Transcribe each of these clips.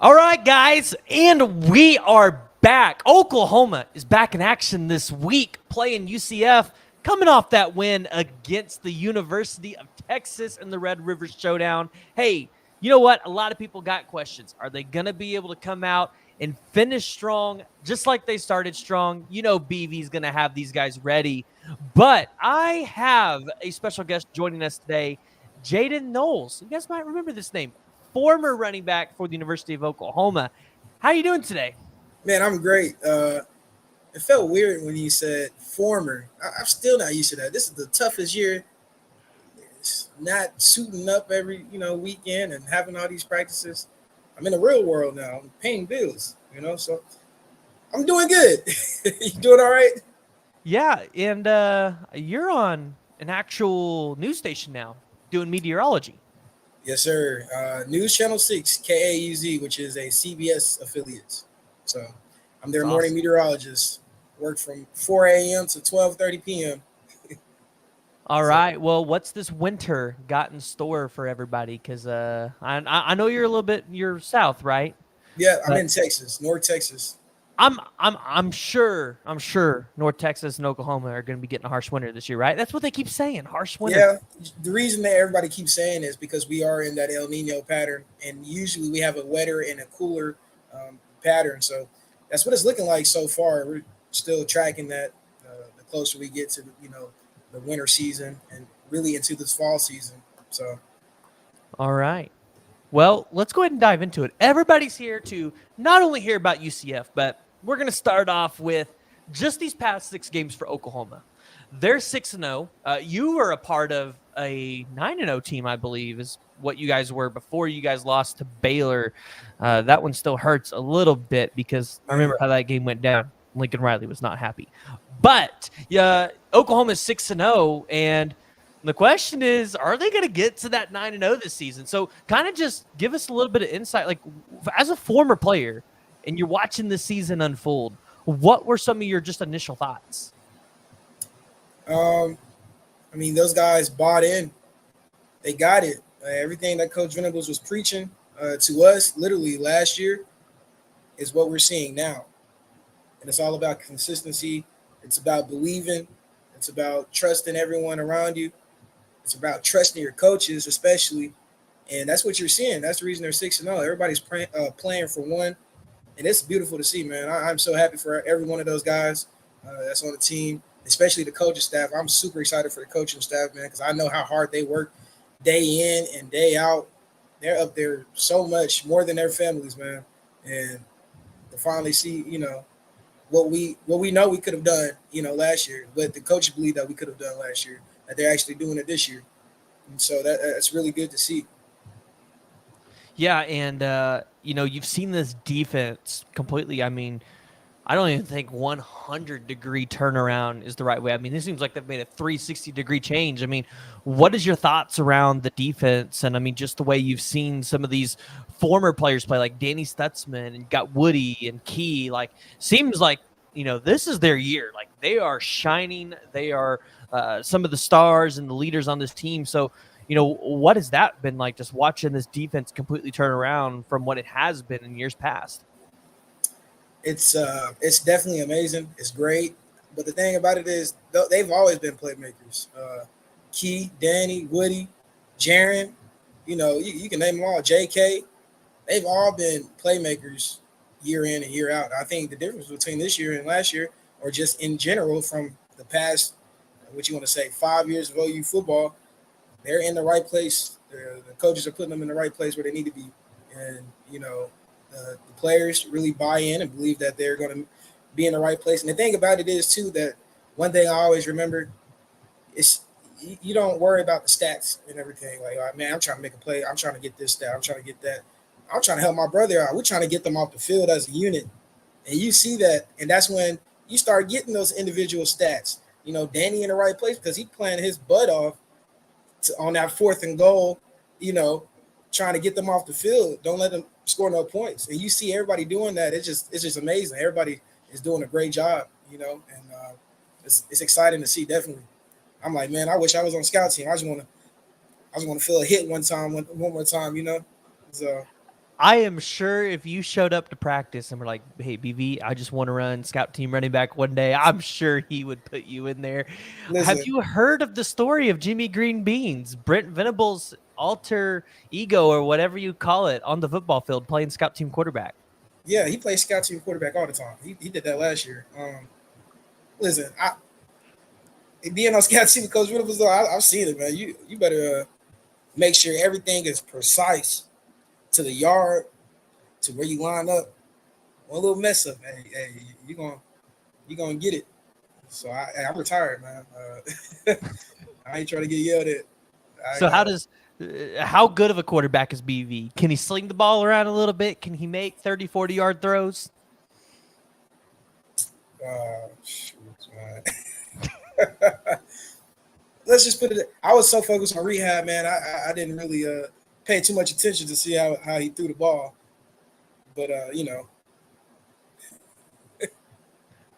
All right, guys, and we are back. Oklahoma is back in action this week, playing UCF, coming off that win against the University of Texas in the Red River Showdown. Hey, you know what? A lot of people got questions. Are they going to be able to come out and finish strong, just like they started strong? You know, BV's going to have these guys ready. But I have a special guest joining us today, Jaden Knowles. You guys might remember this name, former running back for the University of Oklahoma. How are you doing today? Man, I'm great. It felt weird when you said former. I'm still not used to that. This is the toughest year. It's not suiting up every weekend and having all these practices. I'm in the real world now. I'm paying bills, so I'm doing good. You doing all right? Yeah, and you're on an actual news station now doing meteorology. Yes, sir. News Channel 6, KAUZ, which is a CBS affiliate. So I'm their That's morning awesome. meteorologist. Work from 4 a.m. to 12:30 p.m. All So right. Well, what's this winter got in store for everybody? Because I know you're a little bit you're south, right? yeah, I'm But in Texas, North Texas. I'm sure North Texas and Oklahoma are going to be getting a harsh winter this year, right? That's what they keep saying, harsh winter. Yeah, the reason that everybody keeps saying is because we are in that El Nino pattern, and usually we have a wetter and a cooler pattern. So that's what it's looking like so far. We're still tracking that. The closer we get to the winter season and really into this fall season. So All right. Well, let's go ahead and dive into it. Everybody's here to not only hear about UCF, but we're going to start off with just these past 6 games for Oklahoma. They're 6-0. You were a part of a 9-0 team, I believe, is what you guys were before you guys lost to Baylor. That one still hurts a little bit because I remember man, how that game went down. Lincoln Riley was not happy. But Oklahoma is 6-0, and the question is, are they going to get to that 9-0 this season? So kind of just give us a little bit of insight. Like, as a former player and you're watching this season unfold, what were some of your just initial thoughts? um, I mean, those guys bought in. They got it. Everything that Coach Venables was preaching to us, literally last year, is what we're seeing now. And it's all about consistency. It's about believing. It's about trusting everyone around you. It's about trusting your coaches, especially, and that's what you're seeing. That's the reason they're 6-0. Everybody's playing for one, and it's beautiful to see, man. I'm so happy for every one of those guys that's on the team, especially the coaching staff. I'm super excited for the coaching staff, man, because I know how hard they work day in and day out. They're up there so much more than their families, man, and to finally see, what we know we could have done, last year, but the coaches believe that we could have done last year, that they're actually doing it this year. And so that's really good to see. Yeah, and you've seen this defense completely. I mean, I don't even think 100-degree turnaround is the right way. I mean, this seems like they've made a 360-degree change. I mean, what is your thoughts around the defense? And I mean, just the way you've seen some of these former players play, like Danny Stutzman, and you got Woody and Key. Like, seems like this is their year. Like, they are shining. They are some of the stars and the leaders on this team. So, what has that been like? Just watching this defense completely turn around from what it has been in years past. It's definitely amazing. It's great. But the thing about it is they've always been playmakers. Key, Danny, Woody, Jaron, you can name them all. JK, they've all been playmakers year in and year out. I think the difference between this year and last year, or just in general from the past, what you want to say, 5 years of OU football, they're in the right place. The coaches are putting them in the right place where they need to be. And, the players really buy in and believe that they're going to be in the right place. And the thing about it is, too, that one thing I always remember is you don't worry about the stats and everything. Like, oh, man, I'm trying to make a play. I'm trying to get this stat. I'm trying to get that. I'm trying to help my brother out. We're trying to get them off the field as a unit. And you see that. And that's when you start getting those individual stats. Danny in the right place because he's playing his butt off on that 4th and goal, trying to get them off the field. Don't let them score no points. And you see everybody doing that. It's just amazing. Everybody is doing a great job, and it's exciting to see. Definitely, I'm like, man, I wish I was on scout team. I just want to feel a hit one more time, So I am sure if you showed up to practice and were like, "Hey, BV, I just want to run scout team running back one day," I'm sure he would put you in there. Have Listen, you heard of the story of Jimmy Green Beans, Brent Venables' alter ego or whatever you call it on the football field playing scout team quarterback? yeah, he plays scout team quarterback all the time. He did that last year. Listen, being on scout team with Coach Venables, though, I've seen it, man. You better make sure everything is precise to the yard, to where you line up. One little mess up, hey, you gonna get it. So I'm retired, man. I ain't trying to get yelled at. I So got how good of a quarterback is BV? Can he sling the ball around a little bit? Can he make 30, 40-yard throws? shoot, man. Let's just put it. I was so focused on rehab, man. I didn't really pay too much attention to see how he threw the ball. But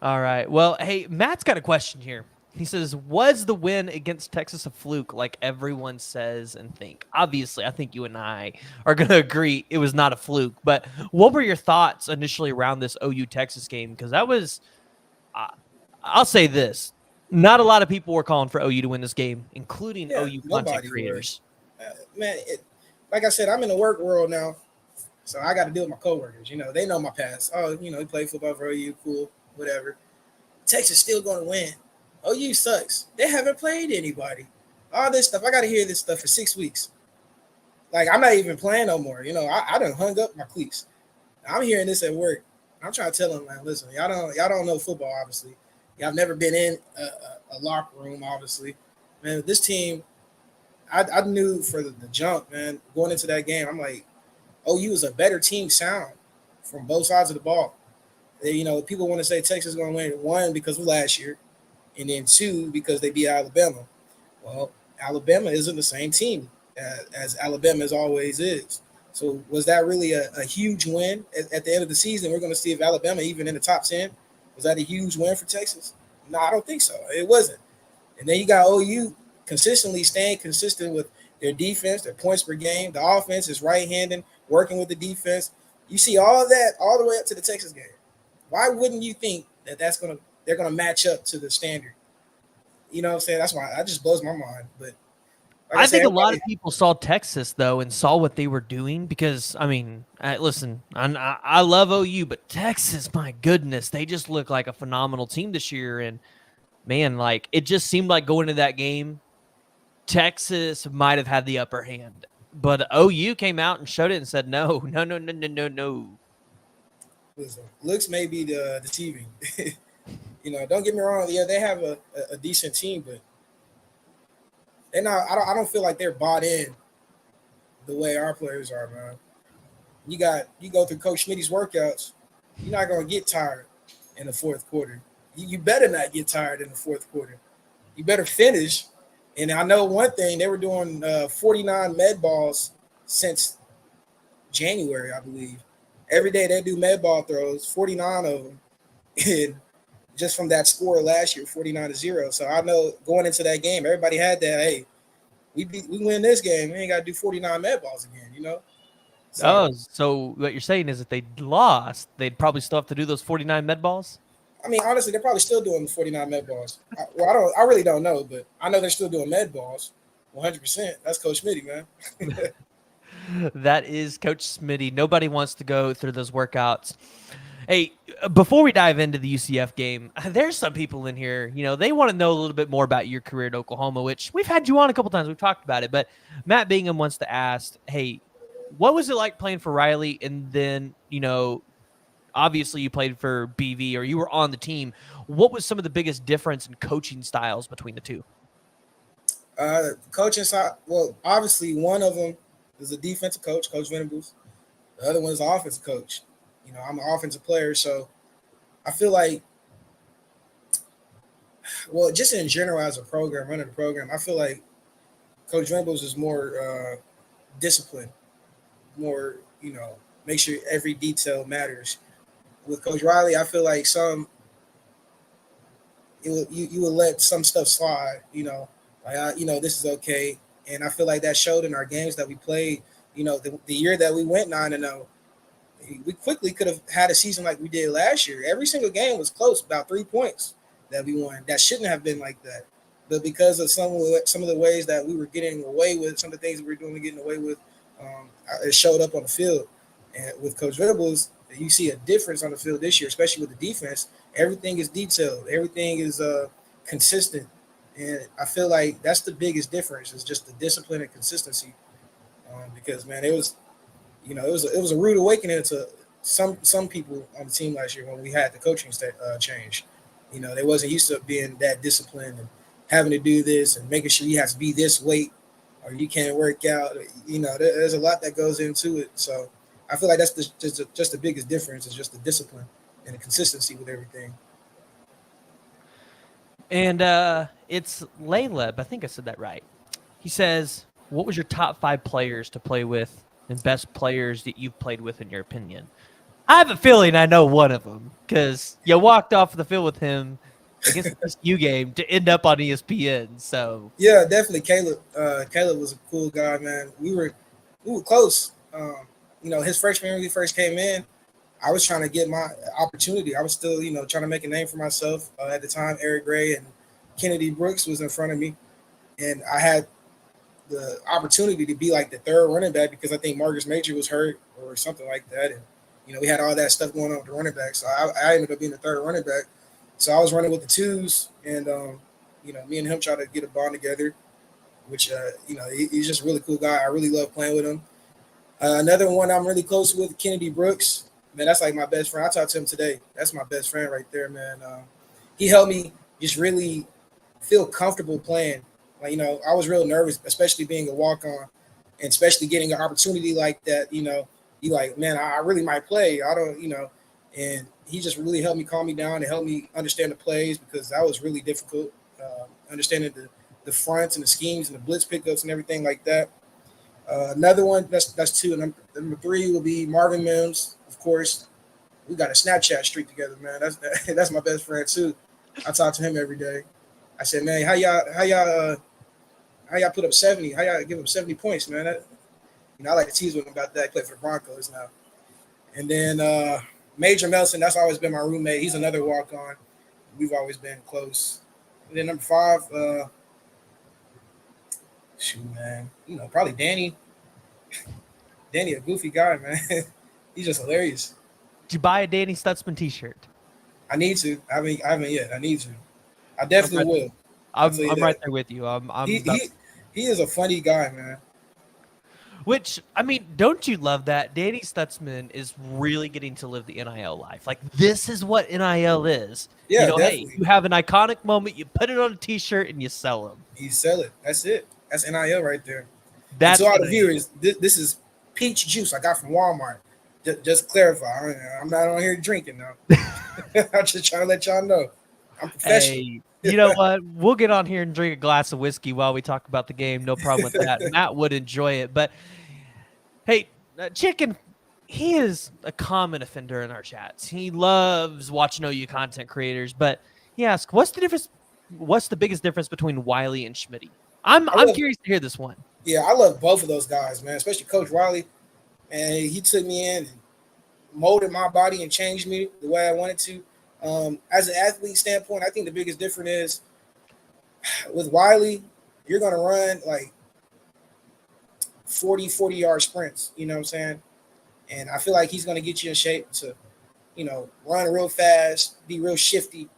All right. Well, hey, Matt's got a question here. He says, "Was the win against Texas a fluke, like everyone says and think?" Obviously, I think you and I are going to agree it was not a fluke. But what were your thoughts initially around this OU Texas game? Because that was, uh, I'll say this: not a lot of people were calling for OU to win this game, including yeah, OU content nobody was. creators. Man, like I said, I'm in the work world now, so I got to deal with my coworkers. They know my past. Oh, he played football for OU, cool, whatever. Texas still going to win. OU sucks. They haven't played anybody. All this stuff. I got to hear this stuff for 6 weeks. Like, I'm not even playing no more. I done hung up my cleats. I'm hearing this at work. I'm trying to tell them, man, listen, y'all don't know football, obviously. Y'all have never been in a locker room, obviously. Man, this team, I knew for the jump, man, going into that game, I'm like, OU is a better team sound from both sides of the ball. People want to say Texas is going to win, one, because of last year, and then two, because they beat Alabama. Well, Alabama isn't the same team as Alabama as always is. So was that really a huge win at the end of the season? We're going to see if Alabama even in the top 10. Was that a huge win for Texas? No, I don't think so. It wasn't. And then you got OU consistently staying consistent with their defense, their points per game. The offense is right-handed, working with the defense. You see all of that all the way up to the Texas game. Why wouldn't you think that they're gonna match up to the standard? You know what I'm saying? That's why that just blows my mind. But like I I said, think a lot of everybody, people saw Texas though and saw what they were doing because I mean, listen, I love OU, but Texas, my goodness, they just look like a phenomenal team this year. And man, like it just seemed like going into that game, Texas might have had the upper hand, but OU came out and showed it and said, "No, no, no, no, no, no, no." listen, looks may be deceiving. Don't get me wrong. Yeah, they have a decent team, but they're not. I don't feel like they're bought in the way our players are, man. You go through Coach Schmidt's workouts. You're not gonna get tired in the fourth quarter. You better not get tired in the fourth quarter. You better finish. And I know one thing, they were doing 49 med balls since January, I believe. Every day they do med ball throws, 49 of them. And just from that score last year, 49-0. So I know going into that game, everybody had that, hey, we win this game. We ain't got to do 49 med balls again. So, Oh, so what you're saying is if they lost, they'd probably still have to do those 49 med balls? I mean, honestly, they're probably still doing the 49 med balls. I really don't know, but I know they're still doing med balls. 100%. That's Coach Schmidt, man. That is Coach Smitty. Nobody wants to go through those workouts. Hey, before we dive into the UCF game, there's some people in here, they want to know a little bit more about your career at Oklahoma, which we've had you on a couple times. We've talked about it, but Matt Bingham wants to ask, hey, what was it like playing for Riley? And then, obviously you played for BV or you were on the team. What was some of the biggest difference in coaching styles between the two? Coaching side, well, obviously one of them is a defensive coach, Coach Venables. The other one is an offensive coach. I'm an offensive player, so I feel like, well, just in general as a program, running the program, I feel like Coach Venables is more disciplined, more, make sure every detail matters. With Coach Riley, I feel like you would let some stuff slide, this is okay. And I feel like that showed in our games that we played, the year that we went 9-0. We quickly could have had a season like we did last year. Every single game was close, about 3 points that we won. That shouldn't have been like that. But because of some of the ways that we were getting away with, some of the things we were doing, getting away with, it showed up on the field. And with Coach Venables, you see a difference on the field this year, especially with the defense. Everything is detailed. Everything is consistent. And I feel like that's the biggest difference is just the discipline and consistency. Because man, it was a rude awakening to some people on the team last year when we had the coaching change. They wasn't used to being that disciplined and having to do this and making sure you have to be this weight or you can't work out. There's a lot that goes into it. So I feel like that's just the biggest difference is just the discipline and the consistency with everything. And it's Layla, I think I said that right. He says, what was your top 5 players to play with and best players that you've played with in your opinion? I have a feeling I know one of them because you walked off the field with him against the TCU game to end up on ESPN. So yeah, definitely Caleb. Caleb was a cool guy, man. We were close. His freshman year when he first came in, I was trying to get my opportunity. I was still, trying to make a name for myself. At the time, Eric Gray and Kennedy Brooks was in front of me, and I had the opportunity to be like the third running back because I think Marcus Major was hurt or something like that, and we had all that stuff going on with the running back. So I ended up being the third running back. So I was running with the twos, and me and him tried to get a bond together, which he's just a really cool guy. I really love playing with him. Another one I'm really close with, Kennedy Brooks. Man, that's like my best friend. I talked to him today. That's my best friend right there, man. He helped me just really feel comfortable playing. Like, I was real nervous, especially being a walk-on and especially getting an opportunity like that. You like, man, I really might play. I don't, and he just really helped me calm me down and help me understand the plays because that was really difficult. Understanding the fronts and the schemes and the blitz pickups and everything like that. Another one, that's 2. Number 3 will be Marvin Mims, of course. We got a Snapchat streak together, man. That's my best friend too. I talk to him every day. I said, man, how y'all put up 70? How y'all give up 70 points, man? I like to tease with him about that. I play for the Broncos now. And then Major Melson, that's always been my roommate. He's another walk-on. We've always been close. And then number 5, shoot, man, probably Danny. Danny, a goofy guy, man. He's just hilarious. did you buy a Danny Stutzman t-shirt? I need to. I haven't yet. I need to. I definitely will. I'm right there with you. He is a funny guy, man. Which, I mean, don't you love that? Danny Stutzman is really getting to live the NIL life. Like, this is what NIL is. Yeah, Hey, definitely. you have an iconic moment, you put it on a t-shirt, and you sell them. You sell it. That's it. That's NIL right there. That's and to all the viewers, this is peach juice I got from Walmart. Just clarify. I'm not on here drinking now. I'm just trying to let y'all know. I'm professional. Hey, you know what? We'll get on here and drink a glass of whiskey while we talk about the game. No problem with that. Matt would enjoy it. But, hey, Chicken, he is a common offender in our chats. He loves watching OU content creators. But he asks, what's the biggest difference between Wiley and Schmitty? I'm curious to hear this one. Yeah, I love both of those guys, man, especially Coach Wiley. And he took me in and molded my body and changed me the way I wanted to. As an athlete standpoint, I think the biggest difference is with Wiley, you're going to run like 40-yard sprints, you know what I'm saying? And I feel like he's going to get you in shape to, run real fast, be real shifty.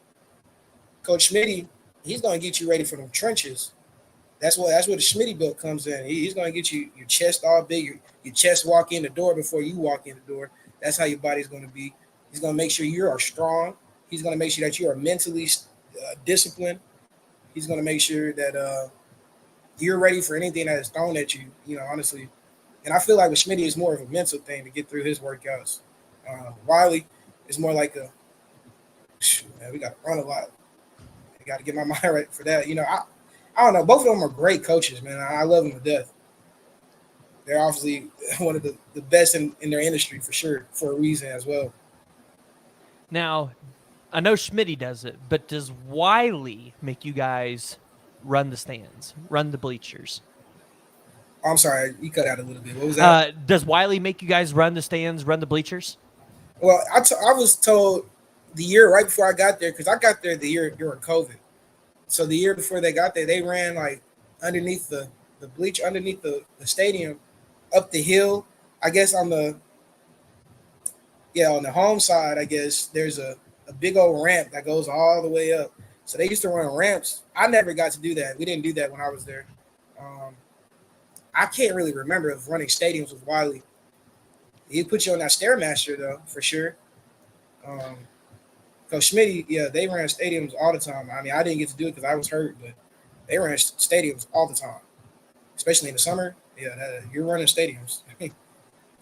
Coach Schmitty, he's going to get you ready for them trenches. That's where the Schmitty build comes in. He's going to get you your chest all big, your chest walk in the door before you walk in the door. That's how your body's going to be. He's going to make sure you are strong. He's going to make sure that you are mentally disciplined. He's going to make sure that you're ready for anything that is thrown at you, honestly. And I feel like with Schmitty, it's more of a mental thing to get through his workouts. Wiley is more like man, we got to run a lot. I got to get my mind right for that. I don't know. Both of them are great coaches, man. I love them to death. They're obviously one of the best in their industry for sure, for a reason as well. Now, I know Schmitty does it, but does Wiley make you guys run the stands, run the bleachers? I'm sorry, you cut out a little bit. What was that? Does Wiley make you guys run the stands, run the bleachers? Well, I was told the year right before I got there, because I got there the year during COVID. So the year before they got there, they ran like underneath the bleach, underneath the stadium, up the hill. I guess on the home side, I guess there's a big old ramp that goes all the way up. So they used to run ramps. I never got to do that. We didn't do that when I was there. Um, I can't really remember of running stadiums with Wiley. He put you on that Stairmaster though, for sure. Um, Coach Schmitty, yeah, they ran stadiums all the time. I mean, I didn't get to do it because I was hurt, but they ran stadiums all the time, especially in the summer. Yeah, you're running stadiums, and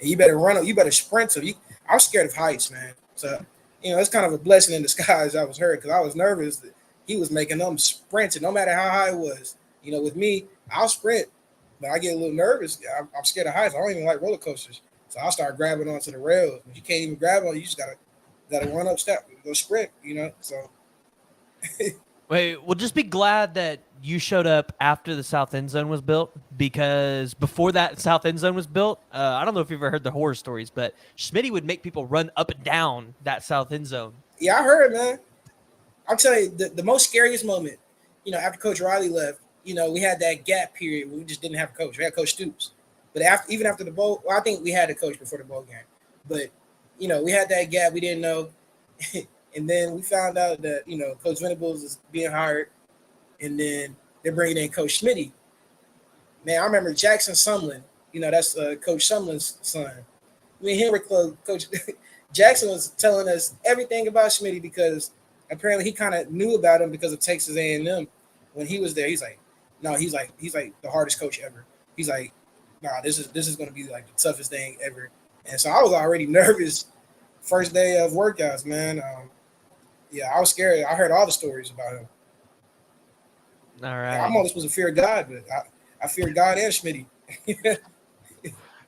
you better run. You better sprint. So I'm scared of heights, man. So it's kind of a blessing in disguise. I was hurt because I was nervous that he was making them sprint, and no matter how high it was. With me, I'll sprint, but I get a little nervous. I'm scared of heights. I don't even like roller coasters, so I'll start grabbing onto the rails. If you can't even grab on, you just gotta run up step, go sprint. So. Wait, we'll just be glad that you showed up after the south end zone was built, because before that south end zone was built, I don't know if you've ever heard the horror stories, but Schmitty would make people run up and down that south end zone. Yeah, I heard, man. I'll tell you the most scariest moment, after Coach Riley left, we had that gap period where we just didn't have a coach. We had Coach Stoops. But even after the bowl, well, I think we had a coach before the bowl game. But, we had that gap. We didn't know. And then we found out that, Coach Venables is being hired. And then they're bringing in Coach Schmitty. Man, I remember Jackson Sumlin. That's Coach Sumlin's son. Me and him were close. Coach Jackson was telling us everything about Schmitty because apparently he kind of knew about him because of Texas A&M. When he was there, he's like, no, he's like the hardest coach ever. He's like, nah, this is going to be like the toughest thing ever. And so I was already nervous first day of workouts, man. Yeah, I was scared. I heard all the stories about him. All right. I'm only supposed to fear God, but I fear God and Schmitty.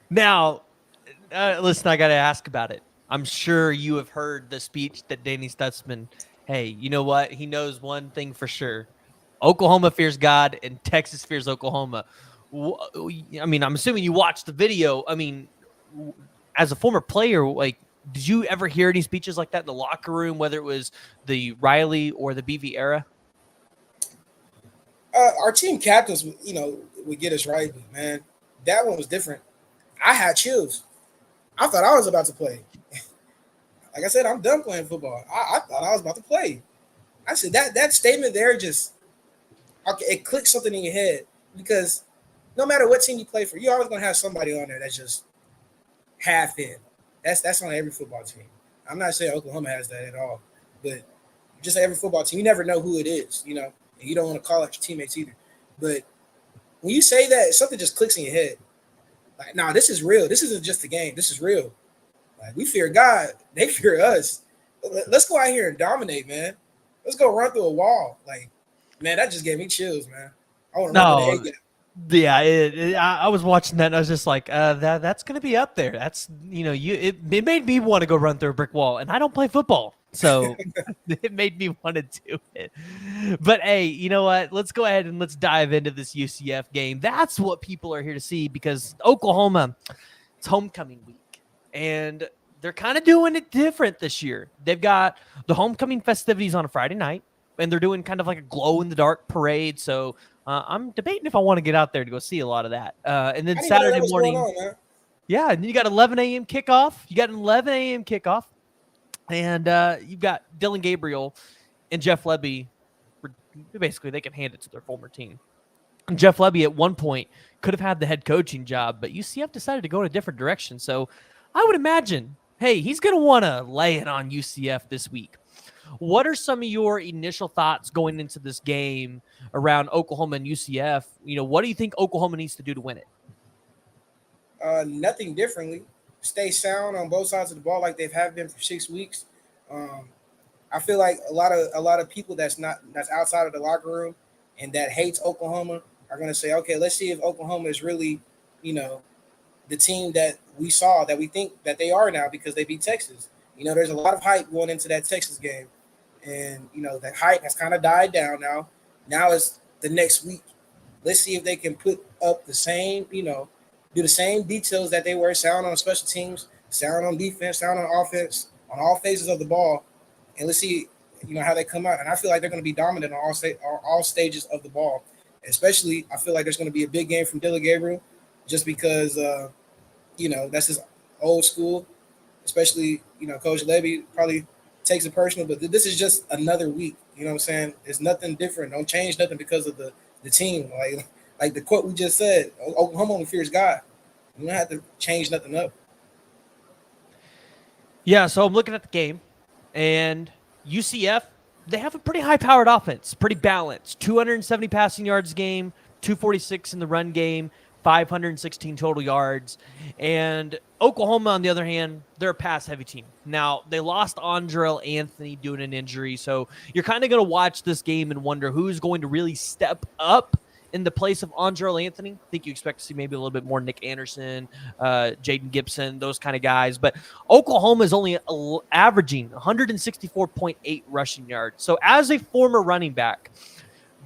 Now, listen, I got to ask about it. I'm sure you have heard the speech that Danny Stutzman, hey, you know what? He knows one thing for sure. Oklahoma fears God and Texas fears Oklahoma. I mean, I'm assuming you watched the video. I mean, as a former player, like, did you ever hear any speeches like that in the locker room, whether it was the Riley or the BV era? Our team captains, would get us right, but man, that one was different. I had chills. I thought I was about to play. Like I said, I'm done playing football. I thought I was about to play. I said that statement there just it clicks something in your head, because no matter what team you play for, you're always gonna have somebody on there that's just half in. That's on every football team. I'm not saying Oklahoma has that at all, but just every football team, you never know who it is, and you don't want to call out your teammates either. But when you say that, something just clicks in your head. Like, nah, this is real. This isn't just a game. This is real. Like, we fear God. They fear us. Let's go out here and dominate, man. Let's go run through a wall. Like, man, that just gave me chills, man. I want to run through the A-gap. Yeah, I was watching that and I was just like, that's going to be up there. That's, it made me want to go run through a brick wall, and I don't play football. So it made me want to do it. But hey, you know what? Let's go ahead and let's dive into this UCF game. That's what people are here to see, because Oklahoma, it's homecoming week, and they're kind of doing it different this year. They've got the homecoming festivities on a Friday night, and they're doing kind of like a glow-in-the-dark parade. So I'm debating if I want to get out there to go see a lot of that. And then Saturday morning, yeah, and then you got 11 a.m. kickoff. And you've got Dillon Gabriel and Jeff Lebby. Basically, they can hand it to their former team. And Jeff Lebby at one point could have had the head coaching job, but UCF decided to go in a different direction. So I would imagine, hey, he's going to want to lay it on UCF this week. What are some of your initial thoughts going into this game around Oklahoma and UCF? What do you think Oklahoma needs to do to win it? Nothing differently. Stay sound on both sides of the ball like they've been for 6 weeks. I feel like a lot of people that's outside of the locker room and that hates Oklahoma are going to say, okay, let's see if Oklahoma is really, the team that we saw, that we think that they are now, because they beat Texas. There's a lot of hype going into that Texas game. And, that hype has kind of died down now. Now it's the next week. Let's see if they can put up the same, do the same details that they were, sound on special teams, sound on defense, sound on offense, on all phases of the ball, and let's see, how they come out. And I feel like they're going to be dominant on all stages of the ball. Especially, I feel like there's going to be a big game from Dillon Gabriel, just because that's his old school. Especially, Coach Levy probably takes it personal, but this is just another week. You know what I'm saying? It's nothing different. Don't change nothing because of the team. Like the quote we just said, Oklahoma only fears God. You don't have to change nothing up. Yeah, so I'm looking at the game, and UCF, they have a pretty high-powered offense, pretty balanced. 270 passing yards a game, 246 in the run game, 516 total yards. And Oklahoma, on the other hand, they're a pass-heavy team. Now, they lost Andrell Anthony due to an injury, so you're kind of going to watch this game and wonder who's going to really step up in the place of Andrell Anthony. I think you expect to see maybe a little bit more Nick Anderson, Jaden Gibson, those kind of guys. But Oklahoma is only averaging 164.8 rushing yards. So as a former running back,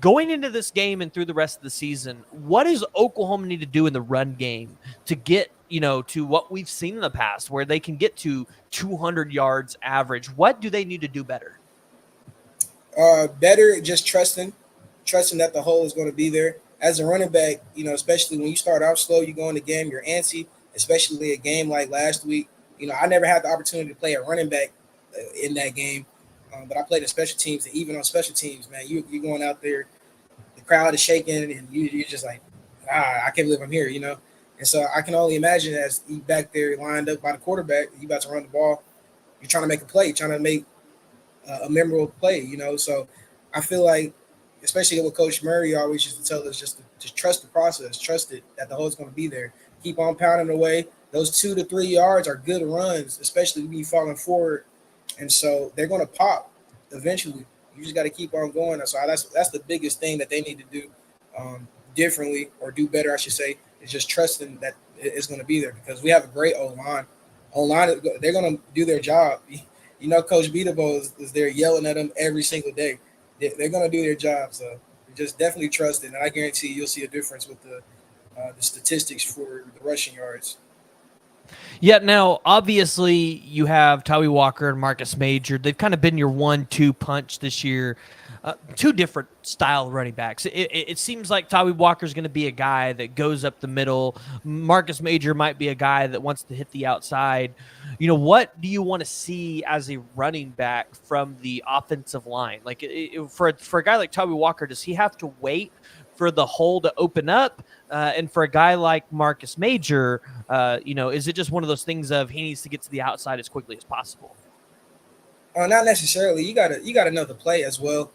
going into this game and through the rest of the season, what does Oklahoma need to do in the run game to get, to what we've seen in the past where they can get to 200 yards average? What do they need to do better? Better just trusting that the hole is going to be there. As a running back, especially when you start out slow, you go in the game, you're antsy, especially a game like last week. I never had the opportunity to play a running back in that game, but I played in special teams, and even on special teams, man, you're going out there, the crowd is shaking, and you're just like, I can't believe I'm here, And so I can only imagine as you back there lined up by the quarterback, you about to run the ball, you're trying to make a play, you're trying to make a memorable play, So I feel like, especially with Coach Murray, always used to tell us just to trust the process, trust it, that the hole's going to be there. Keep on pounding away. Those 2 to 3 yards are good runs, especially when you falling forward. And so they're going to pop eventually. You just got to keep on going. So that's the biggest thing that they need to do differently, or do better, I should say, is just trusting that it's going to be there, because we have a great O-line. O-line, they're going to do their job. Coach Beatable is there yelling at them every single day. They're going to do their job, so just definitely trust it. And I guarantee you'll see a difference with the statistics for the rushing yards. Yeah, now, obviously, you have Tawee Walker and Marcus Major. They've kind of been your 1-2 punch this year. Two different style running backs. It seems like Tawee Walker is going to be a guy that goes up the middle. Marcus Major might be a guy that wants to hit the outside. What do you want to see as a running back from the offensive line? Like, for a guy like Tawee Walker, does he have to wait for the hole to open up? And for a guy like Marcus Major, is it just one of those things of he needs to get to the outside as quickly as possible? Not necessarily. You got to know the play as well.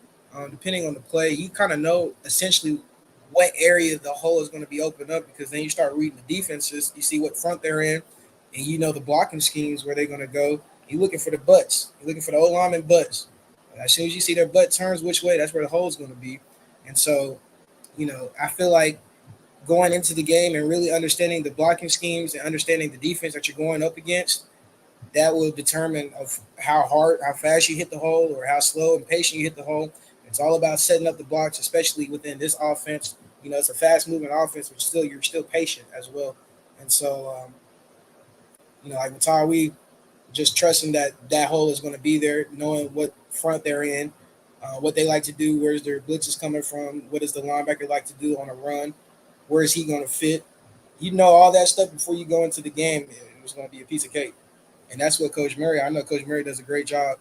Depending on the play, you kind of know essentially what area the hole is going to be opened up, because then you start reading the defenses. You see what front they're in, and the blocking schemes where they're going to go. You're looking for the butts. You're looking for the O-lineman butts. As soon as you see their butt turns which way, that's where the hole is going to be. And so, I feel like going into the game and really understanding the blocking schemes and understanding the defense that you're going up against, that will determine of how fast you hit the hole, or how slow and patient you hit the hole. It's all about setting up the blocks, especially within this offense. It's a fast-moving offense, but you're still patient as well. And so, like with Tawee, just trusting that hole is going to be there, knowing what front they're in, what they like to do, where's their blitzes coming from, what does the linebacker like to do on a run, where is he going to fit. All that stuff before you go into the game. It's going to be a piece of cake. And that's what I know Coach Murray does a great job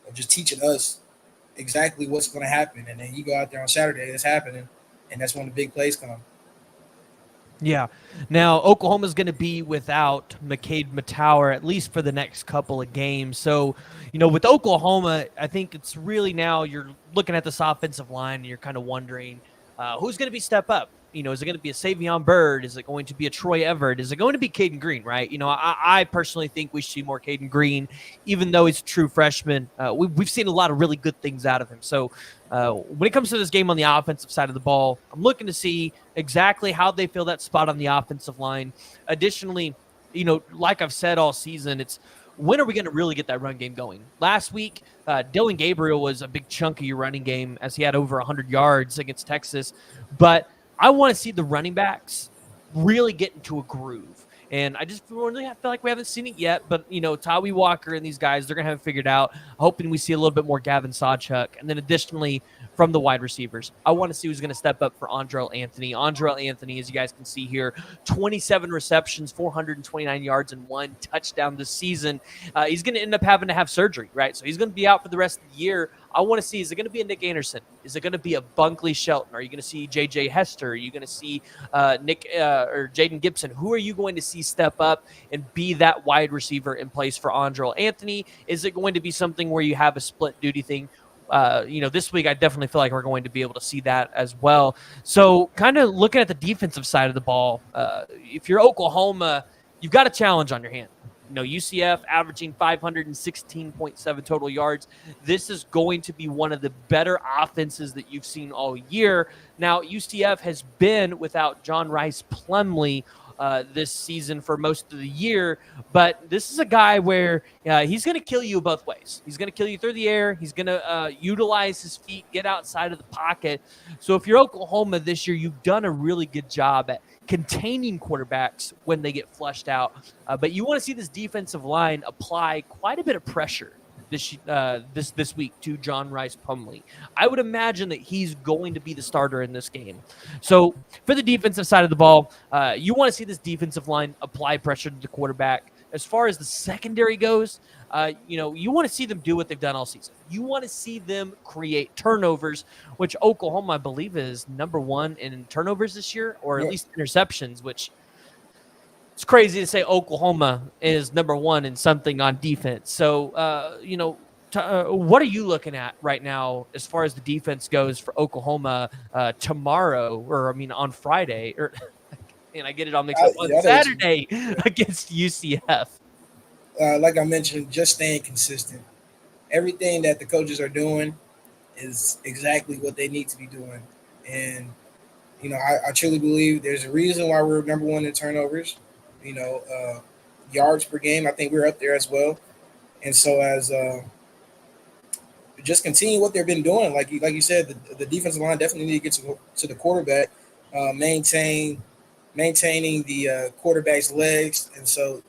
of just teaching us exactly what's going to happen. And then you go out there on Saturday, it's happening, and that's when the big plays come. Yeah. Now, Oklahoma's going to be without McCade Mattower, at least for the next couple of games. So, with Oklahoma, I think it's really now you're looking at this offensive line and you're kind of wondering who's going to be step up. Is it going to be a Savion Byrd? Is it going to be a Troy Everett? Is it going to be Caden Green, right? I personally think we should see more Caden Green, even though he's a true freshman. We've seen a lot of really good things out of him. So when it comes to this game on the offensive side of the ball, I'm looking to see exactly how they fill that spot on the offensive line. Additionally, like I've said all season, it's when are we going to really get that run game going? Last week, Dillon Gabriel was a big chunk of your running game as he had over 100 yards against Texas. But I want to see the running backs really get into a groove. And I just really feel like we haven't seen it yet. But, Tawi Walker and these guys, they're going to have it figured out. Hoping we see a little bit more Gavin Sawchuk. And then additionally, from the wide receivers, I want to see who's going to step up for Andrell Anthony. Andrell Anthony, as you guys can see here, 27 receptions, 429 yards, and 1 touchdown this season. He's going to end up having to have surgery, right? So he's going to be out for the rest of the year. I want to see, is it going to be a Nick Anderson? Is it going to be a Bunkley Shelton? Are you going to see J.J. Hester? Are you going to see Nick or Jaden Gibson? Who are you going to see step up and be that wide receiver in place for Andrell Anthony? Is it going to be something where you have a split duty thing? This week I definitely feel like we're going to be able to see that as well. So kind of looking at the defensive side of the ball, if you're Oklahoma, you've got a challenge on your hand. UCF averaging 516.7 total yards. This is going to be one of the better offenses that you've seen all year. Now, UCF has been without John Rice Plumlee this season for most of the year, but this is a guy where he's going to kill you both ways. He's going to kill you through the air. He's going to utilize his feet, get outside of the pocket. So if you're Oklahoma this year, you've done a really good job at containing quarterbacks when they get flushed out. But you want to see this defensive line apply quite a bit of pressure this week to John Rice Plumlee. I would imagine that he's going to be the starter in this game. So for the defensive side of the ball, you want to see this defensive line apply pressure to the quarterback. As far as the secondary goes, you want to see them do what they've done all season. You want to see them create turnovers, which Oklahoma, I believe, is number 1 in turnovers this year, or at least interceptions, which it's crazy to say Oklahoma is number 1 in something on defense. So, what are you looking at right now as far as the defense goes for Oklahoma tomorrow, on Friday, and I get it all mixed up, on Saturday against UCF? Like I mentioned, just staying consistent. Everything that the coaches are doing is exactly what they need to be doing. And, I truly believe there's a reason why we're number 1 in turnovers. Yards per game, I think we're up there as well. And so as just continue what they've been doing. Like you said, the defensive line definitely need to get to the quarterback, maintaining the quarterback's legs. And so,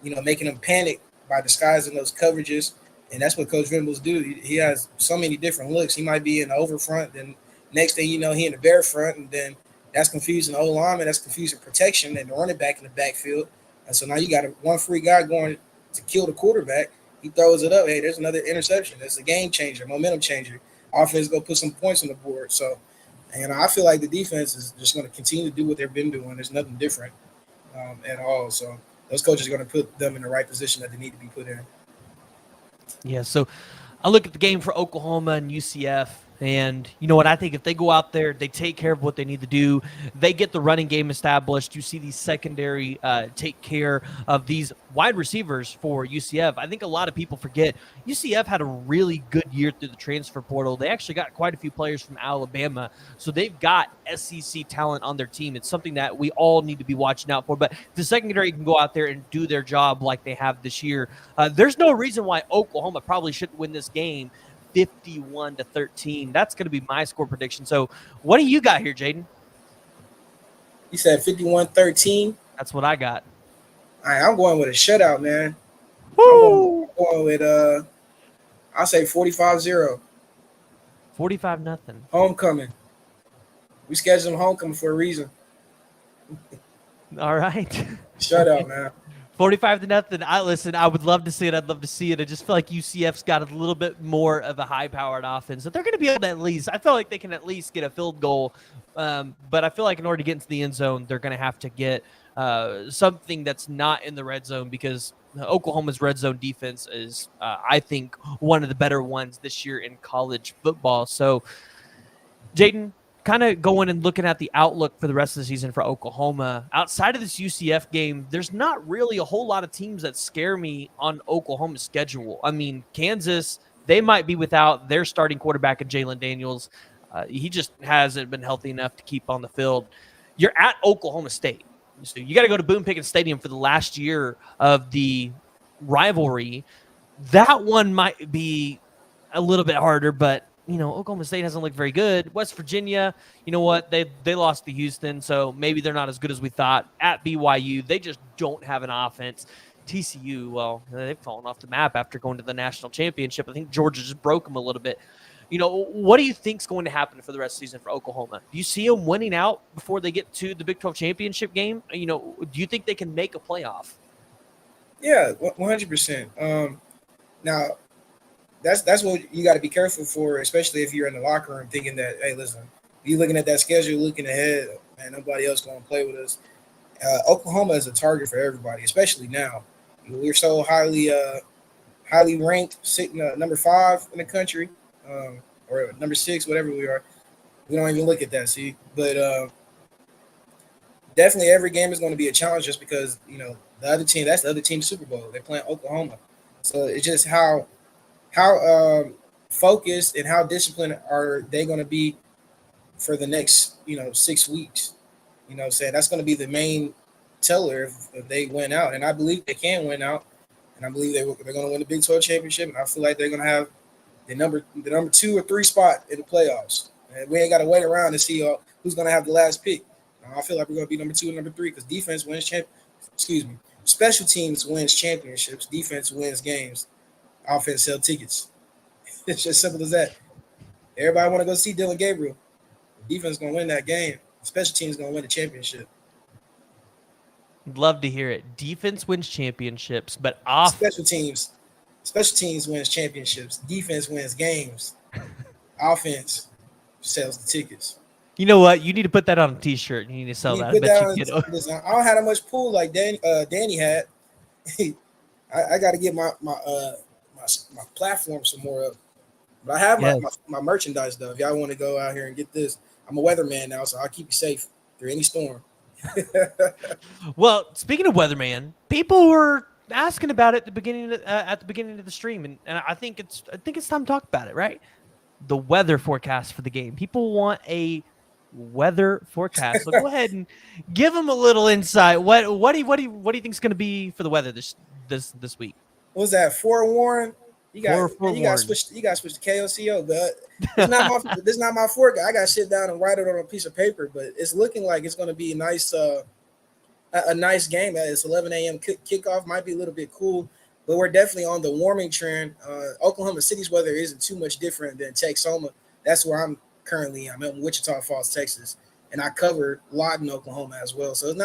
making them panic by disguising those coverages. And that's what Coach Venables do. He has so many different looks. He might be in the over front, then next thing you know, he in the bare front, and then that's confusing the O-lineman, that's confusing protection and the running back in the backfield. And so now you got one free guy going to kill the quarterback. He throws it up. Hey, there's another interception. That's a game changer, momentum changer. Offense is going to put some points on the board. So, I feel like the defense is just going to continue to do what they've been doing. There's nothing different at all. So those coaches are going to put them in the right position that they need to be put in. Yeah, so I look at the game for Oklahoma and UCF, and you know what? I think if they go out there, they take care of what they need to do, they get the running game established, you see these secondary take care of these wide receivers for UCF. I think a lot of people forget UCF had a really good year through the transfer portal. They actually got quite a few players from Alabama, so they've got SEC talent on their team. It's something that we all need to be watching out for. But if the secondary can go out there and do their job like they have this year, there's no reason why Oklahoma probably shouldn't win this game 51-13. That's going to be my score prediction. So what do you got here, Jaden? You said 51-13? That's what I got. All right, I'm going with a shutout, man. Woo! I'm going with, I'll say 45-0. 45-0. Homecoming. We scheduled homecoming for a reason. All right. Shutout, man. 45-0. I would love to see it. I'd love to see it. I just feel like UCF's got a little bit more of a high-powered offense that they're going to be able to at least. I feel like they can at least get a field goal, but I feel like in order to get into the end zone, they're going to have to get something that's not in the red zone, because Oklahoma's red zone defense is, I think, one of the better ones this year in college football. So, Jaden, kind of going and looking at the outlook for the rest of the season for Oklahoma, outside of this UCF game, there's not really a whole lot of teams that scare me on Oklahoma's schedule. I mean, Kansas, they might be without their starting quarterback in Jaden Daniels. He just hasn't been healthy enough to keep on the field. You're at Oklahoma State. So you got to go to Boone Pickens Stadium for the last year of the rivalry. That one might be a little bit harder, but Oklahoma State hasn't looked very good. West Virginia, you know what? They lost to Houston, so maybe they're not as good as we thought. At BYU, they just don't have an offense. TCU, well, they've fallen off the map after going to the national championship. I think Georgia just broke them a little bit. What do you think's going to happen for the rest of the season for Oklahoma? Do you see them winning out before they get to the Big 12 championship game? Do you think they can make a playoff? Yeah, 100%. Now, that's what you got to be careful for, especially if you're in the locker room thinking that, hey, listen, you looking at that schedule, looking ahead, man, nobody else going to play with us. Oklahoma is a target for everybody, especially now. We're so highly ranked, sitting number 5 in the country, or number 6, whatever we are. We don't even look at that, see. But definitely every game is going to be a challenge just because, the other team, that's the other team's Super Bowl. They're playing Oklahoma. So it's just how focused and how disciplined are they going to be for the next, 6 weeks. Saying that's going to be the main teller if they win out. And I believe they can win out. And I believe they're going to win the Big 12 championship. And I feel like they're going to have the number 2 or 3 spot in the playoffs. And we ain't got to wait around to see who's going to have the last pick. I feel like we're going to be number 2 and number 3 because defense wins special teams wins championships. Defense wins games. Offense sell tickets. It's just simple as that. Everybody want to go see Dillon Gabriel. Defense going to win that game. Special teams going to win the championship. Love to hear it. Defense wins championships, but Special teams wins championships. Defense wins games. Offense sells the tickets. You know what? You need to put that on a T-shirt. You need to sell that. Listen, I don't have that much pull like Danny had. I got to get my platform some more up. But I have my merchandise though. If y'all want to go out here and get this, I'm a weatherman now, so I'll keep you safe through any storm. Well, speaking of weatherman, people were asking about it at the beginning of the stream, and I think it's time to talk about it, right? The weather forecast for the game. People want a weather forecast. So go ahead and give them a little insight. What do you think is going to be for the weather this week? What was that? Forewarn? You got to switch to KOCO, but this is not my forecast. I got to sit down and write it on a piece of paper, but it's looking like it's going to be a nice game. It's 11 a.m. kickoff. Might be a little bit cool, but we're definitely on the warming trend. Oklahoma City's weather isn't too much different than Texoma. That's where I'm currently. I'm in Wichita Falls, Texas, and I cover Lawton, Oklahoma as well. So it's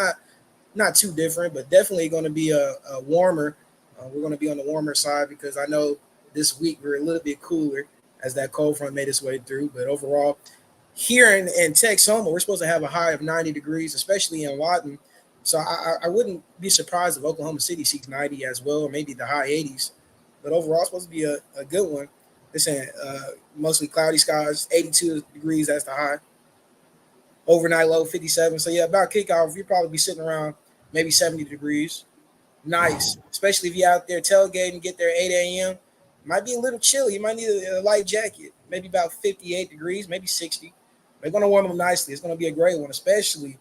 not too different, but definitely going to be a warmer. We're going to be on the warmer side because I know this week we're a little bit cooler as that cold front made its way through. But overall, here in Texoma, we're supposed to have a high of 90 degrees, especially in Lawton. So I wouldn't be surprised if Oklahoma City seeks 90 as well, or maybe the high 80s. But overall, it's supposed to be a good one. Listen, mostly cloudy skies, 82 degrees, that's the high. Overnight low, 57. So, yeah, about kickoff, you'll probably be sitting around maybe 70 degrees. Nice, especially if you're out there tailgating, get there 8 a.m. Might be a little chilly. You might need a light jacket, maybe about 58 degrees, maybe 60. They're going to warm them nicely. It's going to be a great one, especially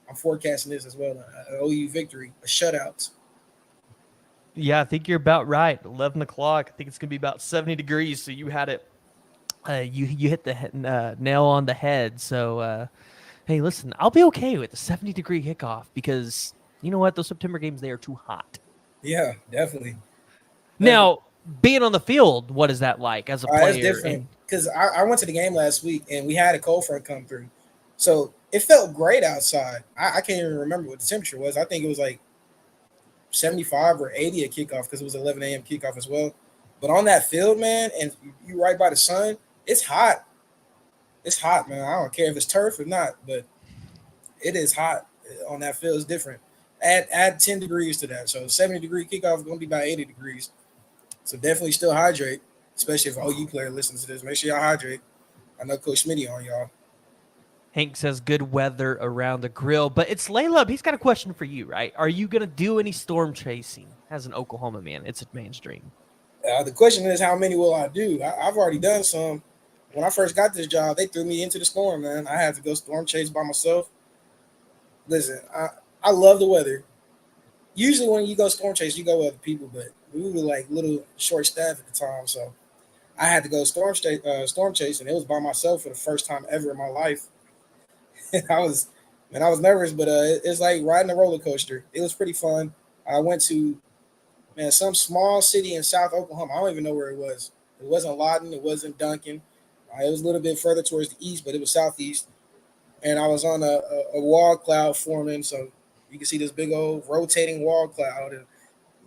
I'm forecasting this as well, an OU victory, a shutout. Yeah, I think you're about right. 11 o'clock. I think it's going to be about 70 degrees, so you had it. You hit the nail on the head. So, hey, listen, I'll be okay with the 70-degree kickoff because you know what? Those September games, they are too hot. Yeah, definitely. Now, being on the field, what is that like as a player? It's different because I went to the game last week and we had a cold front come through. So it felt great outside. I can't even remember what the temperature was. I think it was like 75 or 80 at kickoff because it was 11 a.m. kickoff as well. But on that field, man, and you right by the sun, it's hot. It's hot, man. I don't care if it's turf or not, but it is hot on that field. It's different. Add 10 degrees to that. So 70-degree kickoff is going to be about 80 degrees. So definitely still hydrate, especially if an OU player listens to this. Make sure y'all hydrate. I know Coach Smitty on y'all. Hank says good weather around the grill, but it's Layla. He's got a question for you, right? Are you going to do any storm chasing as an Oklahoma man? It's a man's dream. The question is, how many will I do? I've already done some. When I first got this job, they threw me into the storm, man. I had to go storm chase by myself. Listen, I love the weather. Usually when you go storm chase, you go with other people, but we were like little short staff at the time, so I had to go storm chasing. It was by myself for the first time ever in my life. I was, man, I was nervous, but it's like riding a roller coaster. It was pretty fun. I went to, man, some small city in South Oklahoma. I don't even know where it was. It wasn't Lawton. It wasn't Duncan. It was a little bit further towards the east, but it was southeast. And I was on a wall cloud forming, so you can see this big old rotating wall cloud, and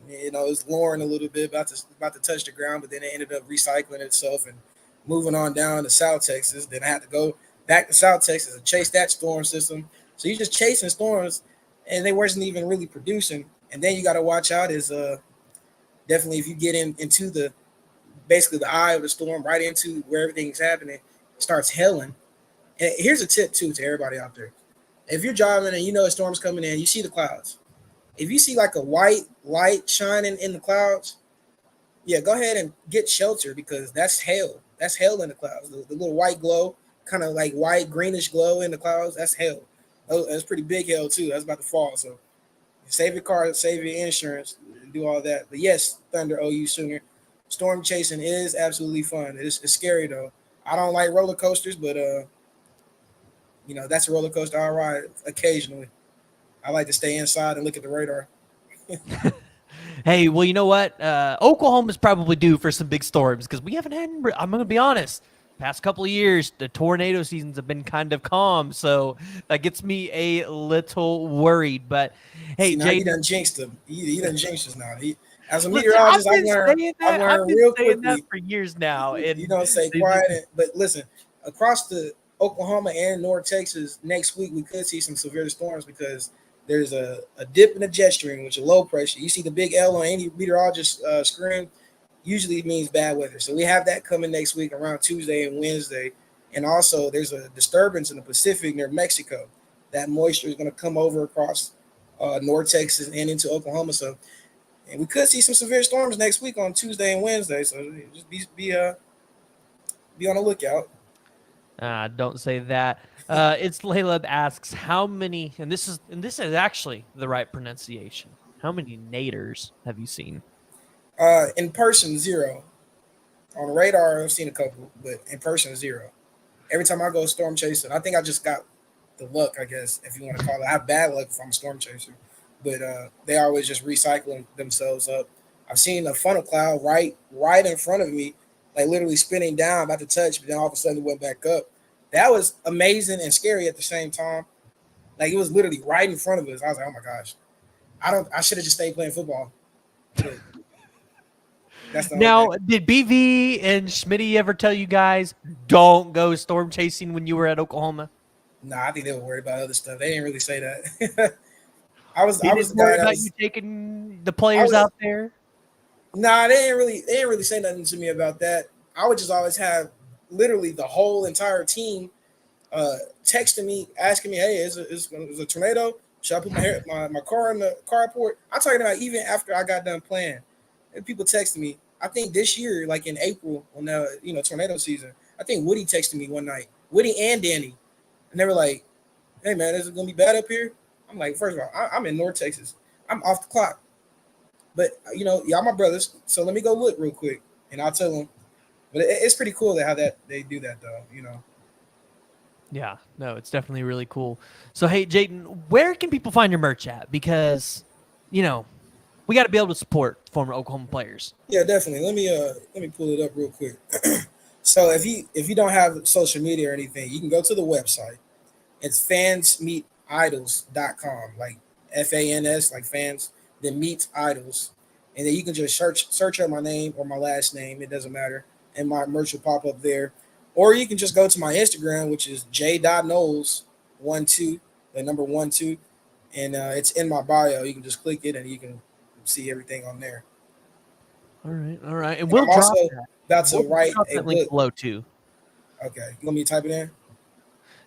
it was lowering a little bit, about to touch the ground, but then it ended up recycling itself and moving on down to South Texas. Then I had to go back to South Texas and chase that storm system. So you're just chasing storms, and they wasn't even really producing. And then you got to watch out is definitely if you get into the basically the eye of the storm, right into where everything's happening, it starts hailing. And here's a tip too to everybody out there: if you're driving and you know a storm's coming in, you see the clouds. If you see like a white light shining in the clouds, yeah, go ahead and get shelter because that's hail. That's hail in the clouds. The little white glow, kind of like white greenish glow in the clouds, that's hail. That's pretty big hail too. That's about to fall. So save your car, save your insurance, do all that. But yes, Thunder OU Sooner. Storm chasing is absolutely fun. It's scary though. I don't like roller coasters, but that's a roller coaster I ride occasionally. I like to stay inside and look at the radar. Hey, well, you know what? Oklahoma's probably due for some big storms because we haven't had. I'm going to be honest. Past couple of years, the tornado seasons have been kind of calm, so that gets me a little worried. But hey, See, now you Jaden, done jinxed him. You done jinxed us now. As a listen, I've meteorologist, been saying I've that. I've learned been real saying that quickly. for years now, You and don't say they quiet, just- but listen, across the Oklahoma and North Texas next week, we could see some severe storms because there's a dip in the jet stream, which is low pressure. You see the big L on any meteorologist screen, usually means bad weather. So we have that coming next week around Tuesday and Wednesday. And also, there's a disturbance in the Pacific near Mexico. That moisture is going to come over across North Texas and into Oklahoma. So, and we could see some severe storms next week on Tuesday and Wednesday. So just be on the lookout. don't say that. It's Layla asks how many, and this is actually the right pronunciation. How many naders have you seen? In person, zero. On radar, I've seen a couple, but in person, zero. Every time I go storm chasing, I think I just got the luck, I guess, if you want to call it. I have bad luck if I'm a storm chaser, but they always just recycling themselves up. I've seen a funnel cloud right in front of me, like literally spinning down, about to touch, but then all of a sudden it went back up. That was amazing and scary at the same time. Like it was literally right in front of us. I was like, oh my gosh, I should have just stayed playing football. But that's the only thing. Now, did BV and Schmitty ever tell you guys don't go storm chasing when you were at Oklahoma? Nah, I think they were worried about other stuff. They didn't really say that. They I was didn't the guy worry that about you was. taking the I players was. out there. Nah, they didn't really say nothing to me about that. I would just always have literally the whole entire team texting me, asking me, "Hey, is a tornado? Should I put my car in the carport?" I'm talking about even after I got done playing, and people texting me. I think this year, like in April, when tornado season, I think Woody texted me one night. Woody and Danny, and they were like, "Hey man, is it gonna be bad up here?" I'm like, first of all, I'm in North Texas. I'm off the clock. But y'all my brothers, so let me go look real quick, and I'll tell them. But it's pretty cool that how that they do that though. Yeah, no, it's definitely really cool. So, hey, Jaden, where can people find your merch at? Because, we got to be able to support former Oklahoma players. Yeah, definitely. Let me pull it up real quick. So if you don't have social media or anything, you can go to the website. It's fansmeetidols.com, like FANS, like fans, then meet idols. And then you can just search up my name or my last name, it doesn't matter, and my merch will pop up there. Or you can just go to my Instagram, which is j.knowles12, the number 12, and it's in my bio. You can just click it and you can see everything on there. All right. And And we'll I'm also drop that. about to We'll write drop a that link book. below, too. Okay, you want me to type it in?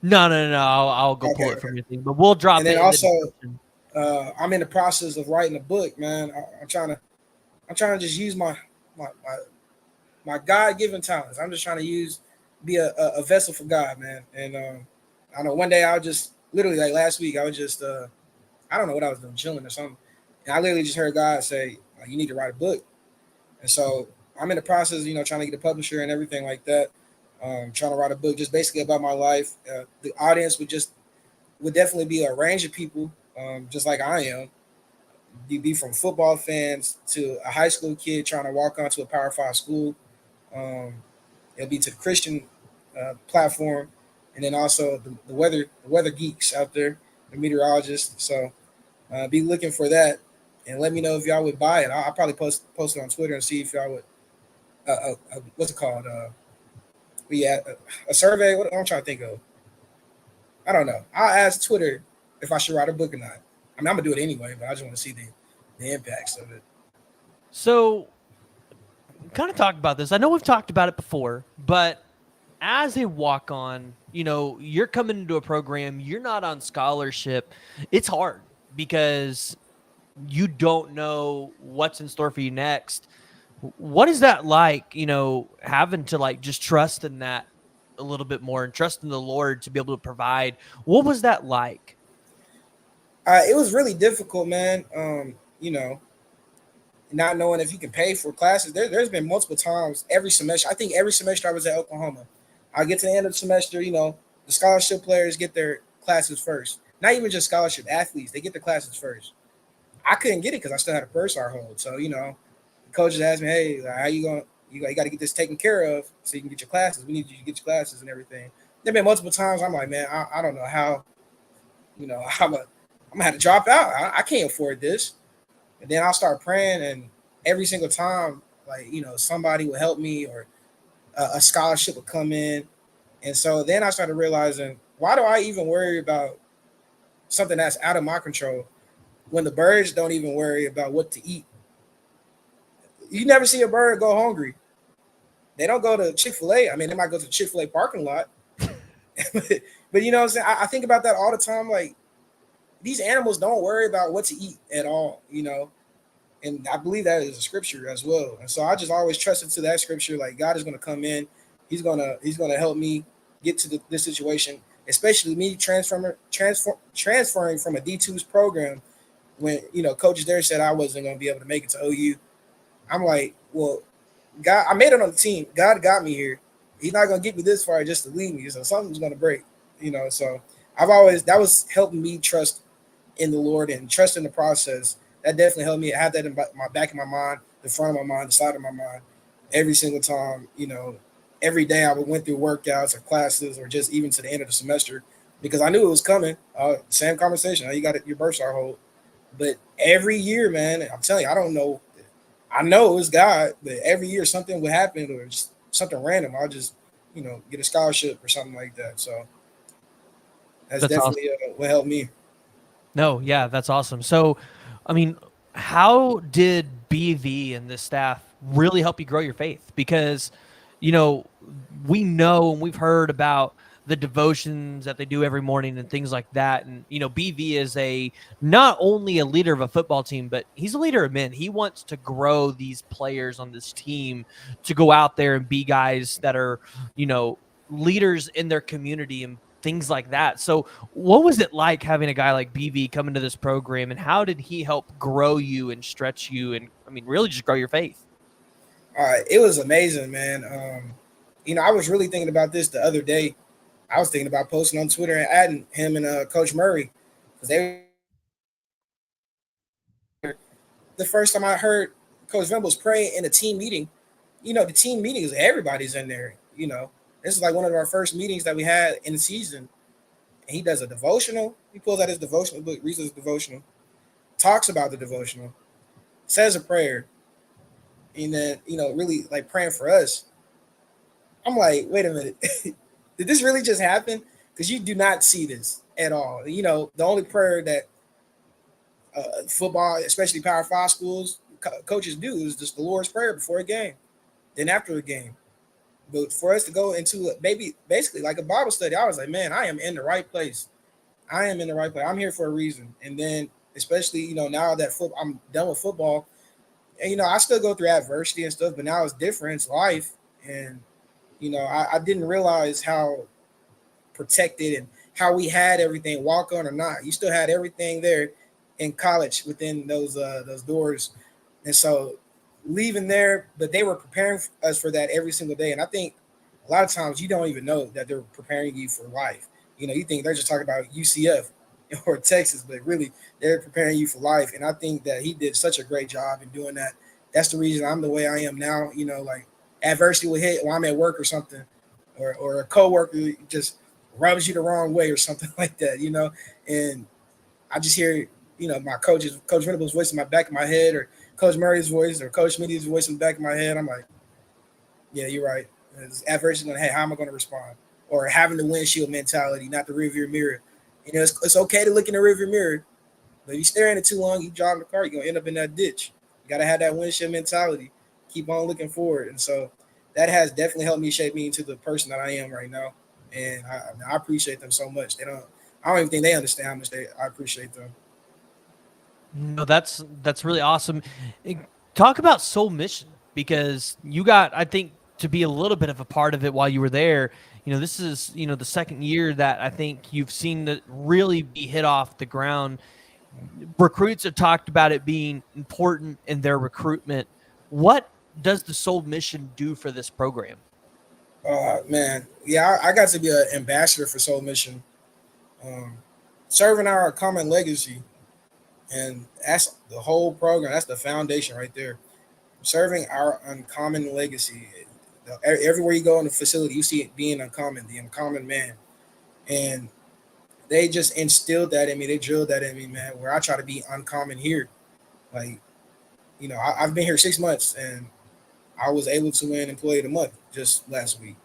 No. I'll go pull Okay, it okay. from your thing. But we'll drop And then it in the also, description. I'm in the process of writing a book, man. I'm trying to just use my my God given talents. I'm just trying to be a vessel for God, man. And I know one day I'll just literally like last week I was just I don't know what I was doing, chilling or something, and I literally just heard God say, like, "You need to write a book." And so I'm in the process, trying to get a publisher and everything like that. Trying to write a book just basically about my life. The audience would definitely be a range of people, just like I am. You'd be from football fans to a high school kid trying to walk onto a Power Five school. Um, it'll be to the Christian platform, and then also the weather geeks out there, the meteorologists. So be looking for that, and let me know if y'all would buy it. I'll probably post it on Twitter and see if y'all would. What's it called? A survey. What I'm trying to think of. I don't know. I'll ask Twitter if I should write a book or not. I mean, I'm gonna do it anyway, but I just want to see the impacts of it. So, kind of talk about this. I know we've talked about it before, but as a walk on, you're coming into a program, you're not on scholarship. It's hard because you don't know what's in store for you next. What is that like, having to like just trust in that a little bit more and trust in the Lord to be able to provide? What was that like? It was really difficult, man. Not knowing if you can pay for classes. There's been multiple times every semester. I think every semester I was at Oklahoma. I get to the end of the semester, the scholarship players get their classes first. Not even just scholarship athletes, they get their classes first. I couldn't get it because I still had a purse I hold. So, coaches asked me, hey, like, how you going? You got to get this taken care of so you can get your classes. We need you to get your classes and everything. There been multiple times I'm like, man, I don't know how, I'm gonna have to drop out. I can't afford this. And then I'll start praying, and every single time, like somebody would help me, or a scholarship would come in. And so then I started realizing, why do I even worry about something that's out of my control when the birds don't even worry about what to eat? You never see a bird go hungry. They don't go to Chick-fil-A. I mean, they might go to the Chick-fil-A parking lot. but you know what I'm saying? I think about that all the time. Like, these animals don't worry about what to eat at all. And I believe that is a scripture as well. And so I just always trusted to that scripture. Like, God is going to come in. He's gonna help me get to this situation, especially me transferring from a D2's program when coaches there said I wasn't going to be able to make it to OU. I'm like, well, God, I made it on the team. God got me here. He's not going to get me this far just to leave me. So something's going to break. So that was helping me trust in the Lord and trust in the process. That definitely helped me. I had that in my back of my mind, the front of my mind, the side of my mind, every single time. Every day I went through workouts or classes or just even to the end of the semester because I knew it was coming. Same conversation. You got your burst our hold. But every year, man, I'm telling you, I don't know. I know it was God, but every year something would happen or just something random. I'll just, get a scholarship or something like that. So that's That's awesome. definitely what helped me. No, yeah, that's awesome. So, I mean, how did BV and this staff really help you grow your faith? Because, you know, we know and we've heard about the devotions that they do every morning and things like that. And, BV is not only a leader of a football team, but he's a leader of men. He wants to grow these players on this team to go out there and be guys that are, leaders in their community and things like that. So what was it like having a guy like BV come into this program, and how did he help grow you and stretch you and, really just grow your faith? It was amazing, man. I was really thinking about this the other day. I was thinking about posting on Twitter and adding him and Coach Murray because the first time I heard Coach Venables pray in a team meeting. The team meetings, everybody's in there. This is like one of our first meetings that we had in the season. And he does a devotional. He pulls out his devotional book, reads his devotional, talks about the devotional, says a prayer, and then really like praying for us. I'm like, wait a minute, did this really just happen? Because you do not see this at all. The only prayer that football, especially Power Five schools, coaches do is just the Lord's prayer before a game, then after a game. But for us to go into maybe basically like a Bible study, I was like, man, I am in the right place. I am in the right place. I'm here for a reason. And then, especially, now that I'm done with football, and, I still go through adversity and stuff, but now it's different. It's life. And, I didn't realize how protected and how we had everything, walk on or not. You still had everything there in college within those doors. And so leaving there, but they were preparing us for that every single day. And I think a lot of times you don't even know that they're preparing you for life. You think they're just talking about UCF or Texas, but really they're preparing you for life. And I think that he did such a great job in doing that. That's the reason I'm the way I am now. Like adversity will hit while I'm at work or something, or a coworker just rubs you the wrong way or something like that. And I just hear, my Coach Venable's voice in my back of my head, or Coach Murray's voice, or Coach Smitty's voice in the back of my head. I'm like, yeah, you're right. It's adversity going to, hey, how am I going to respond? Or having the windshield mentality, not the rearview mirror. It's okay to look in the rearview mirror, but if you stare at it too long, you drive the car, you're going to end up in that ditch. You got to have that windshield mentality. Keep on looking forward. And so that has definitely helped me shape me into the person that I am right now. And I appreciate them so much. I don't even think they understand how much I appreciate them. No, that's really awesome. Talk about Soul Mission, because you got, I think, to be a little bit of a part of it while you were there. This is, the second year that I think you've seen that really be hit off the ground. Recruits have talked about it being important in their recruitment. What does the Soul Mission do for this program? Man, yeah, I got to be an ambassador for Soul Mission, serving our common legacy, and that's the whole program. That's the foundation right there. Serving our uncommon legacy. Everywhere you go in the facility, you see it being uncommon, the uncommon man, and they just instilled that in me. They drilled that in me, man. Where I try to be uncommon here, like I've been here 6 months, and I was able to win Employee of the Month just last week.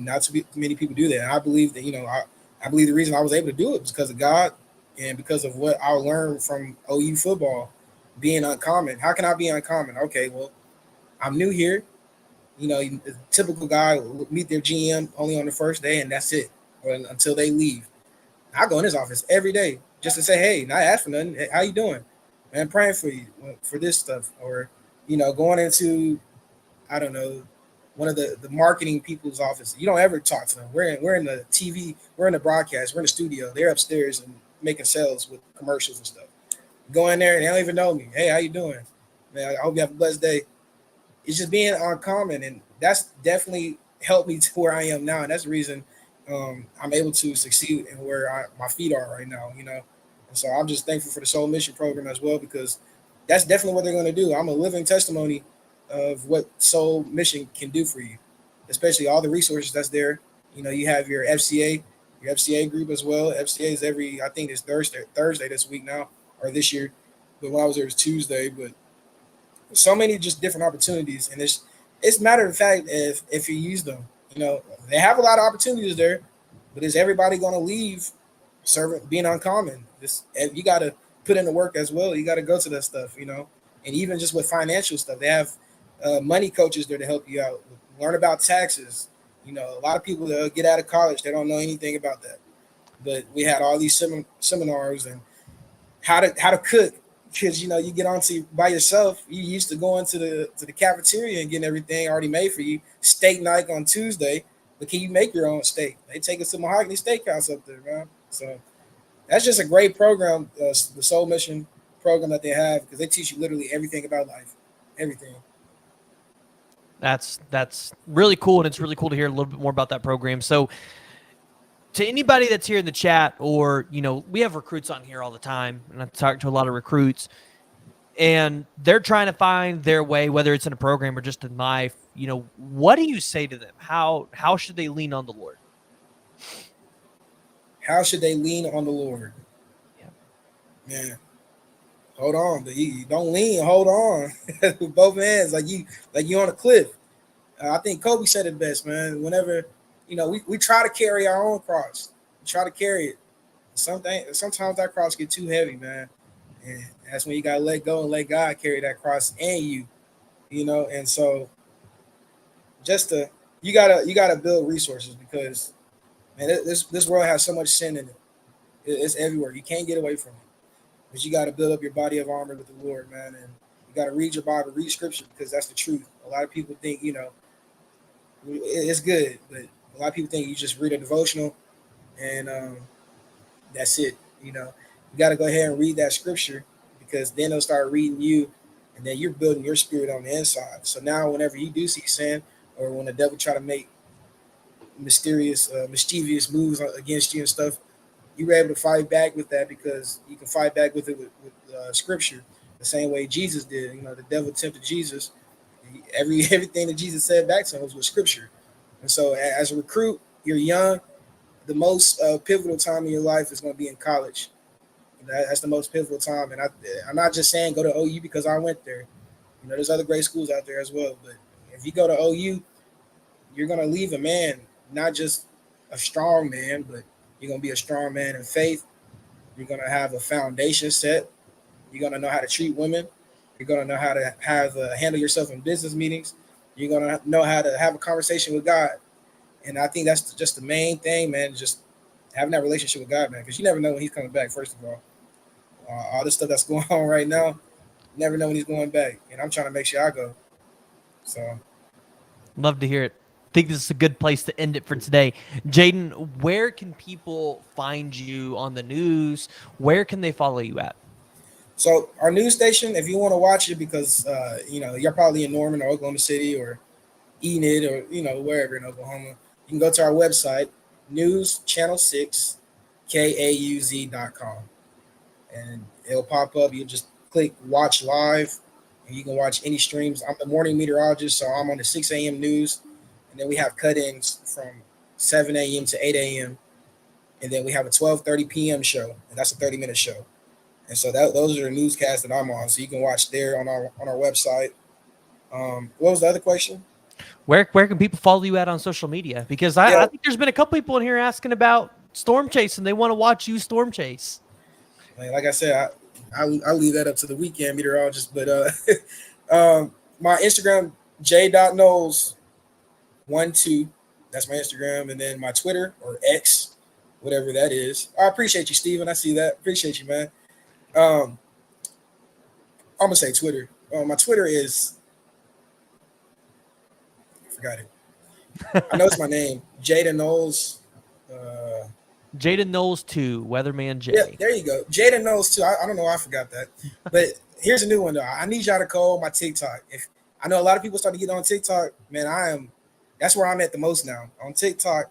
Not too many people do that. And I believe that, I believe the reason I was able to do it was because of God and because of what I learned from OU football, being uncommon. How can I be uncommon? Okay, well, I'm new here. The typical guy will meet their GM only on the first day, and that's it, or until they leave. I go in his office every day just to say, hey, not ask for nothing. Hey, how you doing? Man, praying for you for this stuff. Or, going into, I don't know, one of the marketing people's office. You don't ever talk to them. We're in the TV, we're in the broadcast, we're in the studio. They're upstairs and making sales with commercials and stuff. Go in there and they don't even know me. Hey, how you doing? Man, I hope you have a blessed day. It's just being uncommon, and that's definitely helped me to where I am now. And that's the reason I'm able to succeed and where my feet are right now, And so I'm just thankful for the Soul Mission program as well, because that's definitely what they're going to do. I'm a living testimony of what Soul Mission can do for you, especially all the resources that's there. You have your FCA group as well. FCA is I think it's Thursday this week now, or this year. But when I was there, it was Tuesday. But so many just different opportunities, and it's a matter of fact if you use them. They have a lot of opportunities there, but is everybody going to leave being uncommon? You got to put in the work as well. You got to go to that stuff, and even just with financial stuff, they have money coaches there to help you out. Learn about taxes. A lot of people that get out of college, they don't know anything about that. But we had all these seminars and how to cook, because you get onto by yourself. You used to going to the cafeteria and getting everything already made for you. Steak night on Tuesday, but can you make your own steak? They take us to Mahogany Steakhouse up there, man. So that's just a great program, the Soul Mission program that they have, because they teach you literally everything about life, everything. That's really cool, and it's really cool to hear a little bit more about that program. So, to anybody that's here in the chat, or we have recruits on here all the time, and I talk to a lot of recruits, and they're trying to find their way, whether it's in a program or just in life. What do you say to them? How should they lean on the Lord? How should they lean on the Lord? Yeah. Man, hold on, but you don't lean. Hold on with both hands, like you on a cliff. I think Kobe said it best, man. Whenever we try to carry our own cross, we try to carry it. Sometimes that cross get too heavy, man, and that's when you gotta let go and let God carry that cross and you. And so you gotta build resources, because man, this world has so much sin in it. It's everywhere. You can't get away from it. But you got to build up your body of armor with the Lord, man. And you got to read your Bible, read scripture, because that's the truth. A lot of people think, it's good, but a lot of people think you just read a devotional and that's it. You got to go ahead and read that scripture, because then they'll start reading you, and then you're building your spirit on the inside. So now, whenever you do see sin, or when the devil try to make mischievous moves against you and stuff, you were able to fight back with that because you can fight back with it with scripture, the same way Jesus did. You know, the devil tempted Jesus. Everything that Jesus said back to him was with scripture. And so, as a recruit, you're young. The most pivotal time in your life is going to be in college. That's the most pivotal time. And I'm not just saying go to OU because I went there. You know, there's other great schools out there as well. But if you go to OU, you're going to leave a man, not just a strong man, but you're going to be a strong man in faith. You're going to have a foundation set. You're going to know how to treat women. You're going to know how to handle yourself in business meetings. You're going to know how to have a conversation with God. And I think that's just the main thing, man, just having that relationship with God, man, because you never know when he's coming back, first of all. All this stuff that's going on right now, you never know when he's going back. And I'm trying to make sure I go. So. Love to hear it. Think this is a good place to end it for today. Jaden, where can people find you on the news? Where can they follow you at? So our news station, if you want to watch it, because you're probably in Norman or Oklahoma City or Enid or wherever in Oklahoma, you can go to our website, News Channel 6 KAUZ.com, and it'll pop up. You just click Watch Live, and you can watch any streams. I'm the morning meteorologist, so I'm on the 6 a.m. news, and then we have cut-ins from 7 a.m. to 8 a.m., and then we have a 12:30 p.m. show, and that's a 30-minute show. And so those are the newscasts that I'm on. So you can watch there on our website. What was the other question? Where can people follow you at on social media? Because I think there's been a couple people in here asking about Storm Chase, and they want to watch you Storm Chase. Like I said, I leave that up to the weekend meteorologist. But my Instagram, j.knowles12. That's my Instagram. And then my Twitter, or X, whatever that is. I appreciate you, Steven. I see that. Appreciate you, man. I'm gonna say Twitter. My Twitter is, I forgot it. I know it's my name, Jaden Knowles. Jaden Knowles 2, Weatherman J. Yeah, there you go, Jaden Knowles 2. I don't know why I forgot that, but here's a new one though. I need y'all to call my TikTok. If I know a lot of people start to get on TikTok, man, that's where I'm at the most now. On TikTok,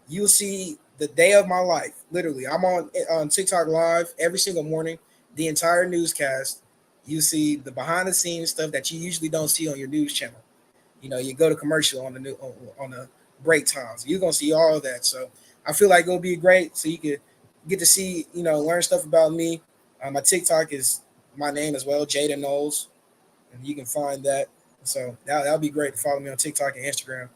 you'll see the day of my life. Literally, I'm on TikTok live every single morning. The entire newscast. You see the behind the scenes stuff that you usually don't see on your news channel. You go to commercial on the break times. You're gonna see all of that. So I feel like it'll be great. So you could get to see, learn stuff about me. My TikTok is my name as well, Jaden Knowles, and you can find that. So that'll be great to follow me on TikTok and Instagram.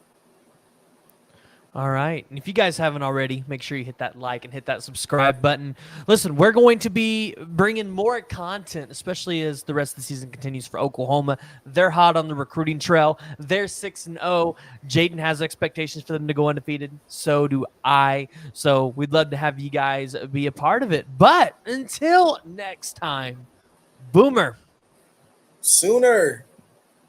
All right. And if you guys haven't already, make sure you hit that like and hit that subscribe button. Listen, we're going to be bringing more content, especially as the rest of the season continues for Oklahoma. They're hot on the recruiting trail. They're 6-0. Jaden has expectations for them to go undefeated. So do I. So we'd love to have you guys be a part of it. But until next time, Boomer. Sooner.